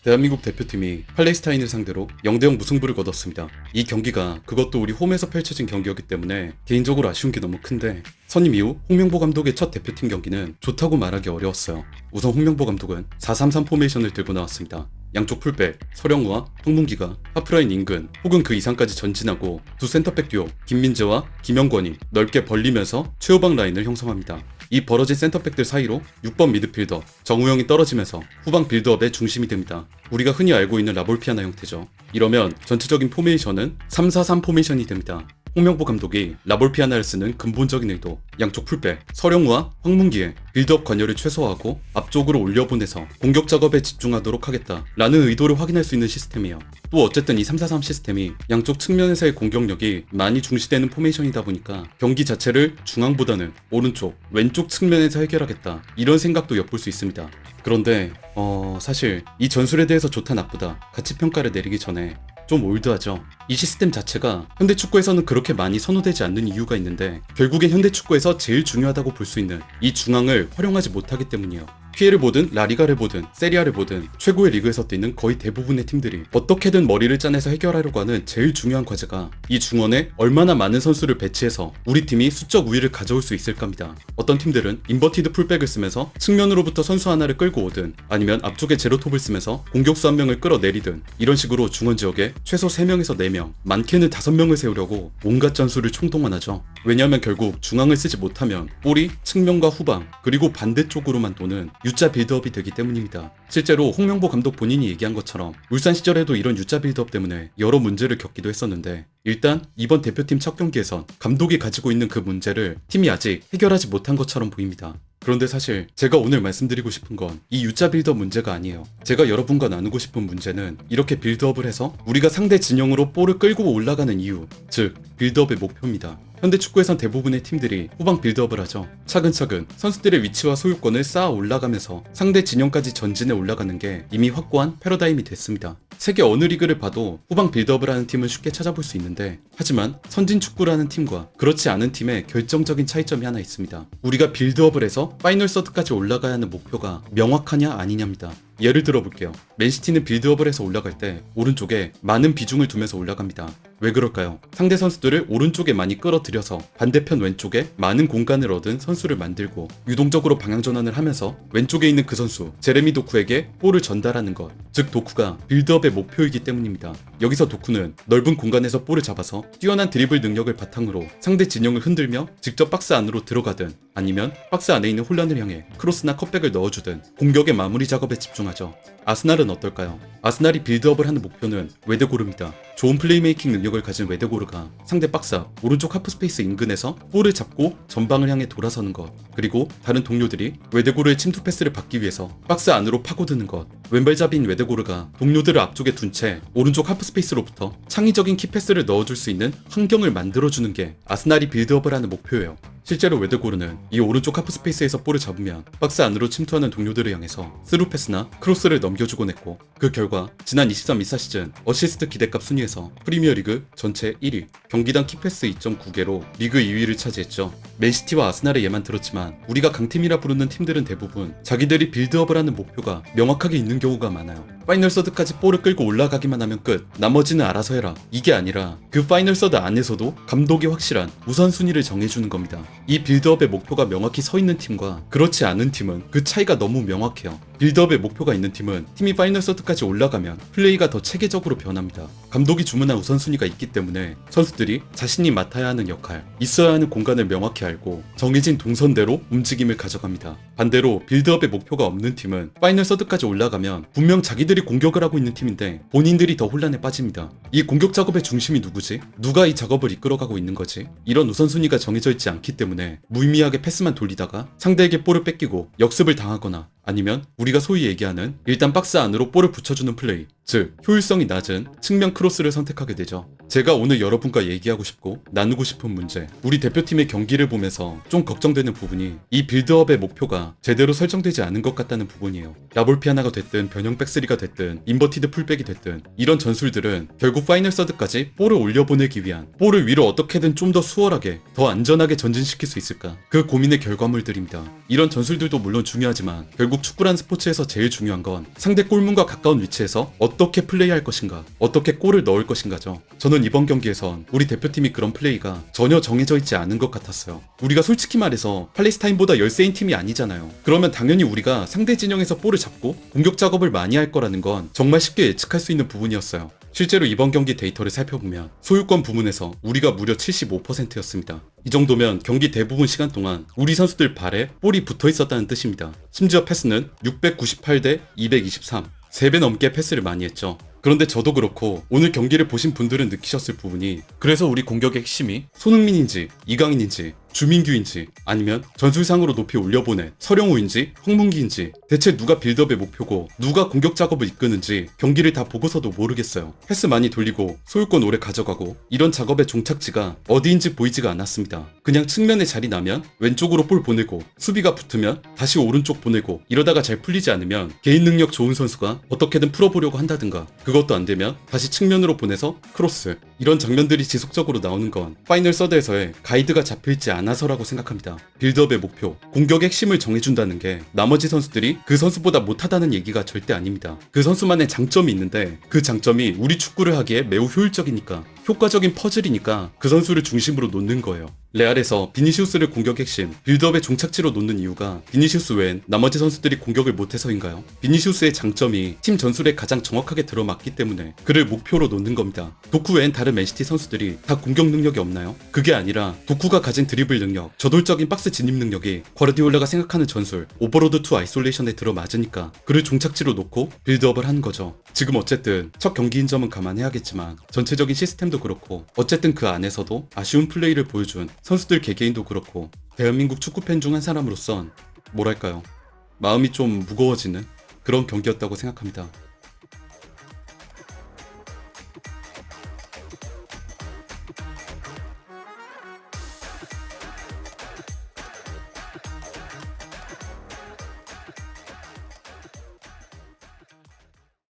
대한민국 대표팀이 팔레스타인을 상대로 0대0 무승부를 거뒀습니다. 이 경기가 그것도 우리 홈에서 펼쳐진 경기였기 때문에 개인적으로 아쉬운 게 너무 큰데 선임 이후 홍명보 감독의 첫 대표팀 경기는 좋다고 말하기 어려웠어요. 우선 홍명보 감독은 4-3-3 포메이션을 들고 나왔습니다. 양쪽 풀백, 서령우와 황문기가 하프라인 인근 혹은 그 이상까지 전진하고 두 센터백 듀오 김민재와 김영권이 넓게 벌리면서 최후방 라인을 형성합니다. 이 벌어진 센터백들 사이로 6번 미드필더 정우영이 떨어지면서 후방 빌드업의 중심이 됩니다. 우리가 흔히 알고 있는 라볼피아나 형태죠. 이러면 전체적인 포메이션은 3-4-3 포메이션이 됩니다. 홍명보 감독이 라볼피아나를 쓰는 근본적인 의도, 양쪽 풀백, 서령우와 황문기의 빌드업 관여를 최소화하고 앞쪽으로 올려보내서 공격 작업에 집중하도록 하겠다 라는 의도를 확인할 수 있는 시스템이에요. 또 어쨌든 이 3-4-3 시스템이 양쪽 측면에서의 공격력이 많이 중시되는 포메이션이다 보니까 경기 자체를 중앙보다는 오른쪽, 왼쪽 측면에서 해결하겠다 이런 생각도 엿볼 수 있습니다. 그런데 사실 이 전술에 대해서 좋다 나쁘다 가치 평가를 내리기 전에 좀 올드하죠. 이 시스템 자체가 현대 축구에서는 그렇게 많이 선호되지 않는 이유가 있는데 결국엔 현대 축구에서 제일 중요하다고 볼 수 있는 이 중앙을 활용하지 못하기 때문이에요. PL을 보든 라리가를 보든 세리아를 보든 최고의 리그에서 뛰는 거의 대부분의 팀들이 어떻게든 머리를 짜내서 해결하려고 하는 제일 중요한 과제가 이 중원에 얼마나 많은 선수를 배치해서 우리 팀이 수적 우위를 가져올 수 있을까입니다. 어떤 팀들은 인버티드 풀백을 쓰면서 측면으로부터 선수 하나를 끌고 오든 아니면 앞쪽에 제로톱을 쓰면서 공격수 한 명을 끌어내리든 이런 식으로 중원 지역에 최소 3명에서 4명, 많게는 5명을 세우려고 온갖 전술을 총동원하죠. 왜냐하면 결국 중앙을 쓰지 못하면 볼이 측면과 후방 그리고 반대쪽으로만 도는 U자 빌드업이 되기 때문입니다. 실제로 홍명보 감독 본인이 얘기한 것처럼 울산 시절에도 이런 U자 빌드업 때문에 여러 문제를 겪기도 했었는데 일단 이번 대표팀 첫 경기에선 감독이 가지고 있는 그 문제를 팀이 아직 해결하지 못한 것처럼 보입니다. 그런데 사실 제가 오늘 말씀드리고 싶은 건 이 U자 빌드업 문제가 아니에요. 제가 여러분과 나누고 싶은 문제는 이렇게 빌드업을 해서 우리가 상대 진영으로 볼을 끌고 올라가는 이유, 즉 빌드업의 목표입니다. 현대 축구에선 대부분의 팀들이 후방 빌드업을 하죠. 차근차근 선수들의 위치와 소유권을 쌓아 올라가면서 상대 진영까지 전진해 올라가는 게 이미 확고한 패러다임이 됐습니다. 세계 어느 리그를 봐도 후방 빌드업을 하는 팀은 쉽게 찾아볼 수 있는데 하지만 선진 축구라는 팀과 그렇지 않은 팀의 결정적인 차이점이 하나 있습니다. 우리가 빌드업을 해서 파이널 서드까지 올라가야 하는 목표가 명확하냐 아니냐입니다. 예를 들어 볼게요. 맨시티는 빌드업을 해서 올라갈 때 오른쪽에 많은 비중을 두면서 올라갑니다. 왜 그럴까요? 상대 선수들을 오른쪽에 많이 끌어들여서 반대편 왼쪽에 많은 공간을 얻은 선수를 만들고 유동적으로 방향 전환을 하면서 왼쪽에 있는 그 선수 제레미 도쿠에게 볼을 전달하는 것, 즉 도쿠가 빌드업의 목표이기 때문입니다. 여기서 도쿠는 넓은 공간에서 볼을 잡아서 뛰어난 드리블 능력을 바탕으로 상대 진영을 흔들며 직접 박스 안으로 들어가든 아니면 박스 안에 있는 혼란을 향해 크로스나 컷백을 넣어주든 공격의 마무리 작업에 집중하죠. 아스날은 어떨까요? 아스날이 빌드업을 하는 목표는 웨데고르입니다. 좋은 플레이메이킹 능력을 가진 웨데고르가 상대 박스 앞 오른쪽 하프스페이스 인근에서 볼을 잡고 전방을 향해 돌아서는 것, 그리고 다른 동료들이 웨데고르의 침투 패스를 받기 위해서 박스 안으로 파고드는 것, 왼발잡이인 웨데고르가 동료들을 앞쪽에 둔 채 오른쪽 하프스페이스로부터 창의적인 키패스를 넣어줄 수 있는 환경을 만들어주는 게 아스날이 빌드업을 하는 목표예요. 실제로 웨데고르는 이 오른쪽 하프스페이스에서 볼을 잡으면 박스 안으로 침투하는 동료들을 향해서 스루 패스나 크로스를 넘겨주곤 했고 그 결과 지난 23-24 시즌 어시스트 기대값 순위에서 프리미어리그 전체 1위, 경기당 키패스 2.9개로 리그 2위를 차지했죠. 맨시티와 아스날의 예만 들었지만 우리가 강팀이라 부르는 팀들은 대부분 자기들이 빌드업을 하는 목표가 명확하게 있는 경우가 많아요. 파이널 서드까지 볼을 끌고 올라가기만 하면 끝, 나머지는 알아서 해라, 이게 아니라 그 파이널 서드 안에서도 감독이 확실한 우선순위를 정해주는 겁니다. 이 빌드업의 목표가 명확히 서 있는 팀과 그렇지 않은 팀은 그 차이가 너무 명확해요. 빌드업의 목표가 있는 팀은 팀이 파이널 서드까지 올라가면 플레이가 더 체계적으로 변합니다. 감독이 주문한 우선순위가 있기 때문에 선수들이 자신이 맡아야 하는 역할, 있어야 하는 공간을 명확히 알고 정해진 동선대로 움직임을 가져갑니다. 반대로 빌드업의 목표가 없는 팀은 파이널 서드까지 올라가면 분명 자기들이 공격을 하고 있는 팀인데 본인들이 더 혼란에 빠집니다. 이 공격 작업의 중심이 누구지? 누가 이 작업을 이끌어가고 있는 거지? 이런 우선순위가 정해져 있지 않기 때문에 무의미하게 패스만 돌리다가 상대에게 볼을 뺏기고 역습을 당하거나 아니면 우리가 소위 얘기하는 일단 박스 안으로 볼을 붙여주는 플레이, 즉 효율성이 낮은 측면 크로스를 선택하게 되죠. 제가 오늘 여러분과 얘기하고 싶고 나누고 싶은 문제, 우리 대표팀의 경기를 보면서 좀 걱정되는 부분이 이 빌드업의 목표가 제대로 설정되지 않은 것 같다는 부분이에요. 야볼피 하나가 됐든 변형 백스리가 됐든 인버티드 풀백이 됐든 이런 전술들은 결국 파이널 서드까지 볼을 올려보내기 위한, 볼을 위로 어떻게든 좀 더 수월하게 더 안전하게 전진시킬 수 있을까, 그 고민의 결과물들입니다. 이런 전술들도 물론 중요하지만 결국 축구란 스포츠에서 제일 중요한 건 상대 골문과 가까운 위치에서 어떻게 플레이할 것인가, 어떻게 골을 넣을 것인가죠. 저는 이번 경기에선 우리 대표팀이 그런 플레이가 전혀 정해져 있지 않은 것 같았어요. 우리가 솔직히 말해서 팔레스타인보다 열세인 팀이 아니잖아요. 그러면 당연히 우리가 상대 진영에서 볼을 잡고 공격 작업을 많이 할 거라는 건 정말 쉽게 예측할 수 있는 부분이었어요. 실제로 이번 경기 데이터를 살펴보면 소유권 부문에서 우리가 무려 75%였습니다. 이 정도면 경기 대부분 시간 동안 우리 선수들 발에 볼이 붙어 있었다는 뜻입니다. 심지어 패스는 698대 223, 3배 넘게 패스를 많이 했죠. 그런데 저도 그렇고 오늘 경기를 보신 분들은 느끼셨을 부분이, 그래서 우리 공격의 핵심이 손흥민인지 이강인인지 주민규인지 아니면 전술상으로 높이 올려보낸 서령우인지 황문기인지 대체 누가 빌드업의 목표고 누가 공격 작업을 이끄는지 경기를 다 보고서도 모르겠어요. 패스 많이 돌리고 소유권 오래 가져가고 이런 작업의 종착지가 어디인지 보이지가 않았습니다. 그냥 측면에 자리 나면 왼쪽으로 볼 보내고 수비가 붙으면 다시 오른쪽 보내고, 이러다가 잘 풀리지 않으면 개인 능력 좋은 선수가 어떻게든 풀어보려고 한다든가, 그것도 안 되면 다시 측면으로 보내서 크로스, 이런 장면들이 지속적으로 나오는 건 파이널 서드에서의 가이드가 잡혀있지 않아서라고 생각합니다. 빌드업의 목표, 공격의 핵심을 정해준다는 게 나머지 선수들이 그 선수보다 못하다는 얘기가 절대 아닙니다. 그 선수만의 장점이 있는데 그 장점이 우리 축구를 하기에 매우 효율적이니까, 효과적인 퍼즐이니까 그 선수를 중심으로 놓는 거예요. 레알에서 비니시우스를 공격 핵심, 빌드업의 종착지로 놓는 이유가 비니시우스 외엔 나머지 선수들이 공격을 못해서인가요? 비니시우스의 장점이 팀 전술에 가장 정확하게 들어맞기 때문에 그를 목표로 놓는 겁니다. 도쿠 외엔 다른 맨시티 선수들이 다 공격 능력이 없나요? 그게 아니라 도쿠가 가진 드리블 능력, 저돌적인 박스 진입 능력이 과르디올라가 생각하는 전술 오버로드 투 아이솔레이션에 들어맞으니까 그를 종착지로 놓고 빌드업을 하는 거죠. 지금 어쨌든 첫 경기인 점은 감안해야겠지만 전체적인 시스템도 그렇고 어쨌든 그 안에서도 아쉬운 플레이를 보여준 선수들 개개인도 그렇고 대한민국 축구팬 중 한 사람으로선 뭐랄까요, 마음이 좀 무거워지는 그런 경기였다고 생각합니다.